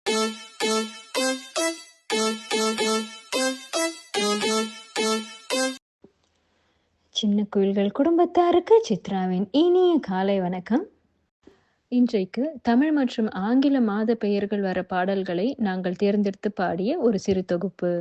சின்ன குயில்கள் குடும்பத்தாருக்கு சித்ராவின் இனிய காலை வணக்கம். இன்றைக்கு தமிழ் மற்றும் ஆங்கில மாத பெயர்கள் வர பாடல்களை நாங்கள் தேர்ந்தெடுத்து பாடிய ஒரு சிறு தொகுப்பு.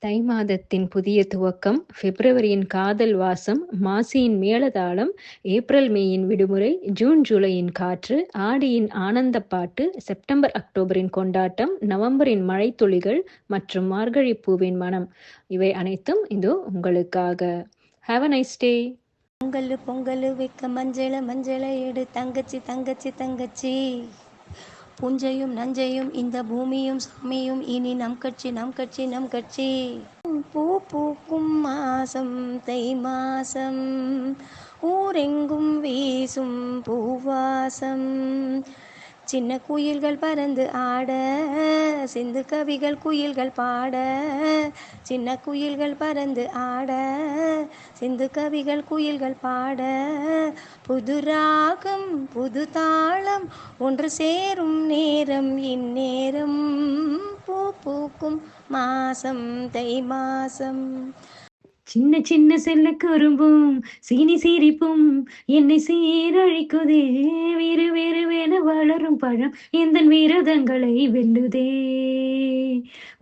தை மாதத்தின் புதிய துவக்கம், பிப்ரவரியின் காதல் வாசம், மாசியின் மேளதாளம், ஏப்ரல் மேயின் விடுமுறை, ஜூன் ஜூலையின் காற்று, ஆடியின் ஆனந்த பாட்டு, செப்டம்பர் அக்டோபரின் கொண்டாட்டம், நவம்பரின் மழைத்துளிகள் மற்றும் மார்கழி பூவின் மனம், இவை அனைத்தும் இதோ உங்களுக்காக. Have a nice day. Pongal Pongal வைக்க மஞ்சள எடு தங்கச்சி தங்கச்சி தங்கச்சி, புஞ்சையும் நஞ்சையும் இந்த பூமியும் சாமியும் இனி நம் கட்சி நம் கட்சி நம் கட்சி. பூ பூக்கும் மாசம் தை மாசம், ஊரெங்கும் வீசும் பூவாசம். சின்ன குயில்கள் பறந்து ஆட, சிந்து கவிகள் குயில்கள் பாட. சின்ன குயில்கள் பறந்து ஆட, சிந்து கவிகள் குயில்கள் பாட. புது ராகம் புது தாளம் ஒன்று சேரும் நேரம் இந்நேரம். பூ பூக்கும் மாசம் தை மாசம். சின்ன சின்ன செல்ல கரும்பும் சீனி சிரிப்பும் என்னை சீரழிக்குதே. வேறு வேறு வேன வளரும் பழம் எந்த விரதங்களை வெல்லுதே.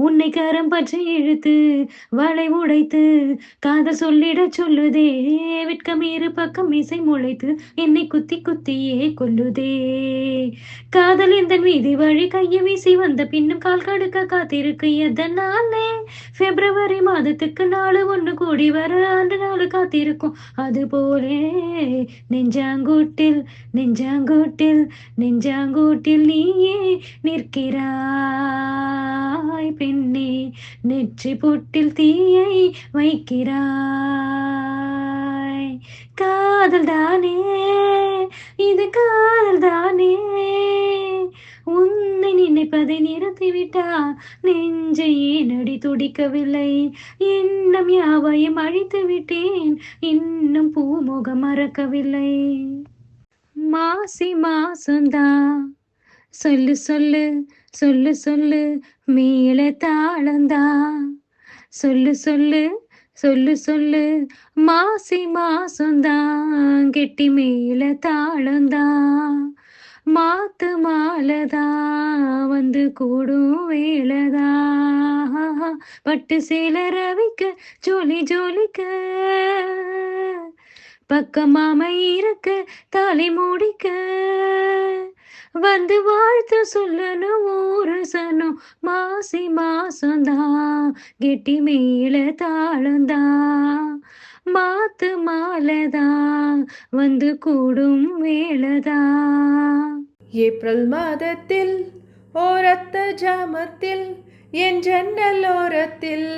உன்னை கரம் பற்றி இழுத்து வளை உடைத்து காதல் சொல்லிட சொல்லுதே. வெட்கம் இரு பக்கம் இசை முளைத்து என்னை குத்தி குத்தியே கொல்லுதே. காதல் எந்த வீதி வழி கையை வீசி வந்த பின்னும் கால் கடுக்க காத்திருக்கு எதனாலே. பிப்ரவரி மாதத்துக்கு நாலு ஒன்று கூடி வர ஆண்டு நாள் காத்திருக்கும். அது போலே நெஞ்சாங்கூட்டில் நெஞ்சாங்கூட்டில் நெஞ்சாங்கூட்டில் நீயே நிற்கிறாய் பெண்ணே. நெற்றி பொட்டில் தீயை வைக்கிறாய். காதல் தானே இது காதல் தானே. உன்னை நினைப்பதை நிறுத்திவிட்டால் நெஞ்சை ஏனடி துடிக்கவில்லை. எண்ணம் யாவையும் அழித்து விட்டேன், இன்னும் பூமுகம் மறக்கவில்லை. மாசி மாசந்தா சொல்லு சொல்லு சொல்லு சொல்லு மேல தாளந்தா. சொல்லு சொல்லு சொல்லு சொல்லு மாசி மாசந்தான் கெட்டி மேல தாளந்தா. மாத்து மாலதா வந்து கூடும் வேளதா. பட்டு சேல ரவிக்க ஜோலி ஜோலிக்க, பக்கமாம இருக்க தாலி மூடிக்க. வந்து வாழ்த்து சொல்லணும் ஊரு சனம். மாசி மாசந்தான் கெட்டி மேல தாளந்தா. மாத்து மாலதா வந்து கூடும் வேளதா. ஏப்ரல் மாதத்தில் ஓரத்த ஜாமத்தில் என் ஜன்னல் ஓரத்தில்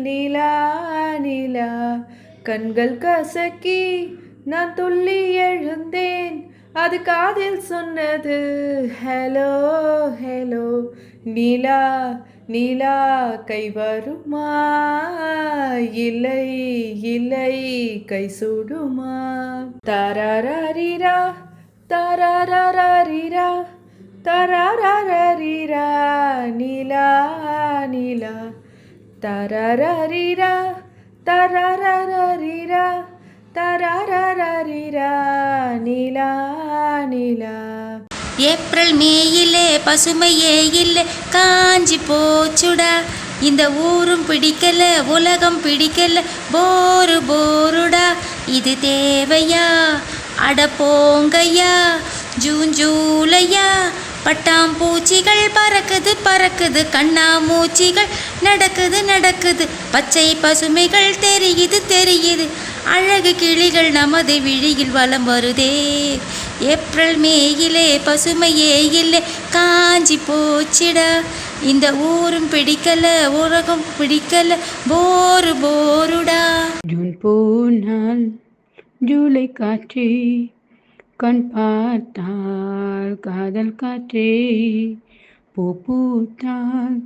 நிலா நிலா. கண்கள் கசக்கி நான் துள்ளி எழுந்தேன், அது காதில் சொன்னது ஹலோ ஹலோ. நிலா நிலா கை வருமா இல்லை இல்லை கை சுடுமா. தரரரிரா தரரரரிரா தரரரரிரா. நிலா நிலா தரரரிரா தரரரரிரா தரரரரிரா. நிலா நிலா. ஏப்ரல் மேயிலே பசுமையே இல்லை, காஞ்சி போச்சுடா. இந்த ஊரும் பிடிக்கல உலகம் பிடிக்கல, போரு போருடா. இது தேவையா அட போங்கய்யா. ஜூன் ஜூலையா பட்டாம்பூச்சிகள் பறக்குது பறக்குது, கண்ணாமூச்சிகள் நடக்குது நடக்குது. பச்சை பசுமைகள் தெரியுது தெரியுது, அழகு கிளிகள் நமது விழியில் வலம் வருதே. ஏப்ரல் மேயிலே பசுமையே இல்லை, காஞ்சி போச்சிடா. இந்த ஊரும் பிடிக்கல உலகம் பிடிக்கல, போரு போருடா. ஜூன் போனால் ஜூலை காற்றே, கண் பார்த்தால் காதல் காற்றே. பூ பூத்தால்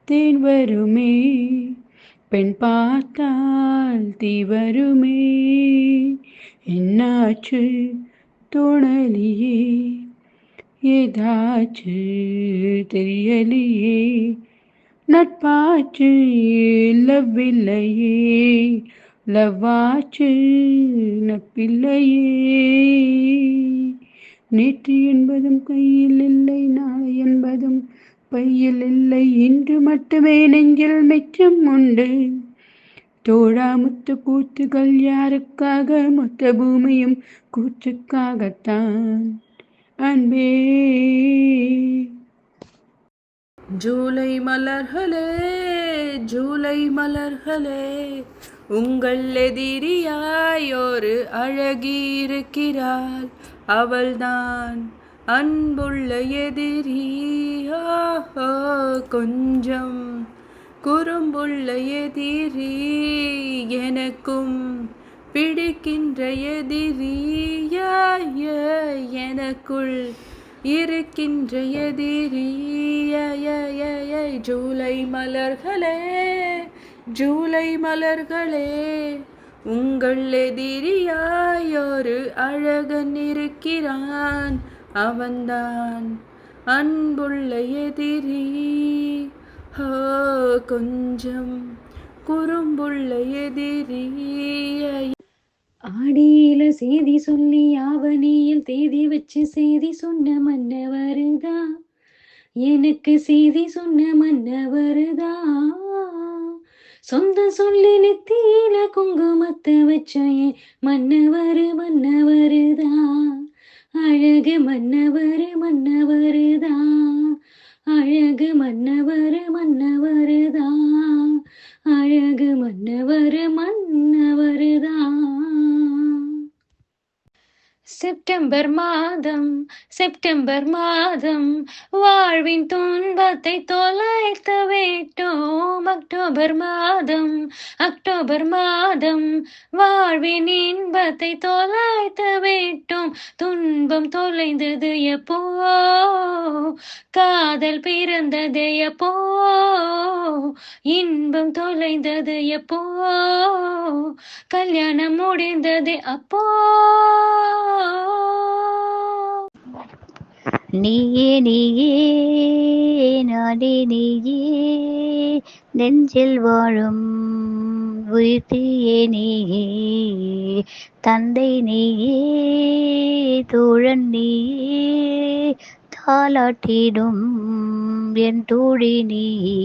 தேன் வருமே, பெண் பார்த்தால் தீ வருமே. என்னாச்சு தோணலியே, ஏதாச்சு தெரியலையே, நட்பாச்சு லவ் இல்லையே, லவ்வாச்சு நட்பில்லையே. நேற்று என்பதும் கையில் இல்லை, நாளை என்பதும் பையில் இல்லை, இன்று மட்டுமே நெஞ்சில் மிச்சம் உண்டு. தோழா முத்து கூத்துகள் யாருக்காக? மொத்த பூமியும் கூத்துக்காகத்தான் அன்பே. ஜூலை மலர்களே, ஜூலை மலர்களே, உங்கள் எதிரியாய் ஒரு அழகி இருக்கிறாள், அவள்தான் அன்புள்ள எதிரி. ஓஹோ, கொஞ்சம் குறும்புள்ள எதிரி, எனக்கும் பிடிக்கின்ற எதிரி. எனக்குள் இருக்கின்ற எதிரி. ஜூலை மலர்களே, ஜூலை மலர்களே, உங்கள் எதிரியாய் ஒரு அழகன் இருக்கிறான், அவன்தான் அன்புள்ள எதிரி. ஹோ, கொஞ்சம் குறும்புள்ள எதிரி. ஆடியில செய்தி சொல்லி ஆவணியில் தேதி வச்சு செய்தி சொன்ன மன்னவருதா, எனக்கு செய்தி சொன்ன மன்னவருதா. சொந்த சொல்லி நெத்தியில குங்குமத்தை வச்ச மன்னவரு மன்னவருதா, அழகு மன்னவரு மன்னவருதா, அழகு மன்னவரு மன்னவருதா, அழகு மன்னவரு மன்னவருதா. செப்டம்பர் மாதம், செப்டம்பர் மாதம், வாழ்வின் துன்பத்தை தொலைத்த வேட்டோம். அக்டோபர் மாதம், அக்டோபர் மாதம், வாழ்வின் இன்பத்தை தொலைத்த வேட்டோம். துன்பம் தொலைந்தது எப்போ, காதல் பிறந்தது எப்போ, இன்பம் தொலைந்தது எப்போ, கல்யாணம் முடிந்தது அப்போ. நீயே நீயே நானே நீயே, நெஞ்சில் வாழும் உயிர்த்தியே நீயே, தந்தை நீயே தோழன் நீயே, தாலாட்டிடும் என் தோழி நீயே.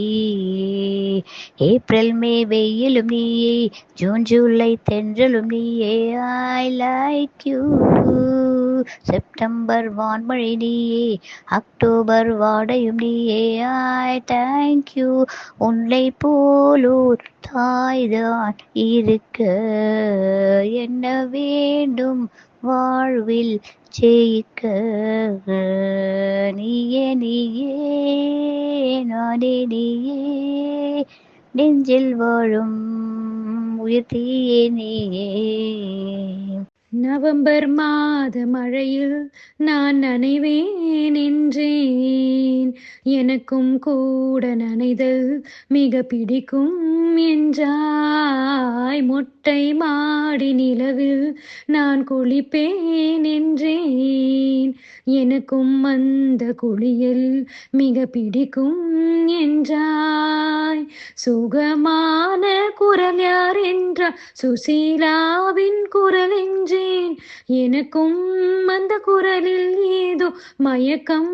ஏப்ரல் மே வெயிலும் நீயே, ஜூன் ஜூலை தென்றலும் நீயே. I like you. செப்டம்பர் வான்மழை நீயே, அக்டோபர் வாடையும் நீயே. I thank you. உன்னை போலோர் தாய்தான் இருக்க என்ன வேண்டும் வாழ்வில் ஜெயிக்க. நீயே நீயே நானே நீயே, நெஞ்சில் வாழும் உயிர்த்தியே நீயே. நவம்பர் மாத மழையில் நான் நனைவேன் என்றேன், எனக்கும் கூட நனைதல் மிக பிடிக்கும் என்றாய். மொட்டை மாடி நிலவில் நான் குளிப்பேன் என்றேன், எனக்கும் அந்த குளியல் மிக பிடிக்கும் என்றாய். சுகமான குரல் யார் என்றால் சுசீலாவின் குரல் என்றேன், எனக்கும் அந்த குரலில் ஏதோ மயக்கம்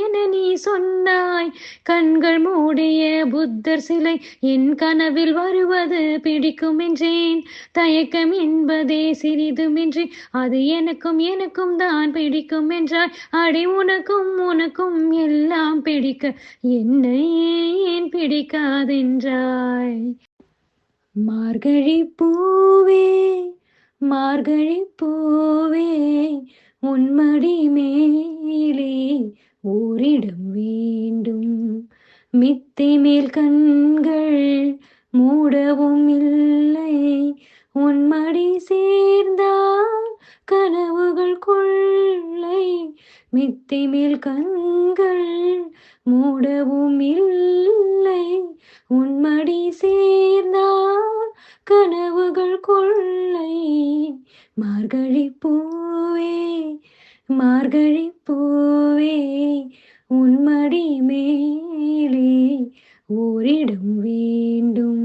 என நீ சொன்னாய். கண்கள் மூடிய புத்தர் சிலை என் கனவில் வருவது பிடிக்கும் என்றேன், தயக்கம் என்பதே சிறிதுமின்றி அது எனக்கும் எனக்கும் தான் பிடிக்கும் என்றாய். அடி உனக்கும் உனக்கும் எல்லாம் பிடிக்க என்னை ஏன் பிடிக்காதென்றாய். மார்கழி பூவே, மார்கழி பூவே, உன்மடி மேலே ஓரிடம் வேண்டும். மித்தை மேல் கண்கள் மூடவும் இல்லை, உன்மடி சேர்ந்தால் கனவுகள் கொள்ளை. மித்தை மேல் கண்கள் மூடவும் இல்லை, உன்மடி சேர்ந்தால் கனவுகள் கொள்ளை. மார்கழி பூவே, மார்கழி பூவே உன்மடி மேலே ஓரிடம் வேண்டும்.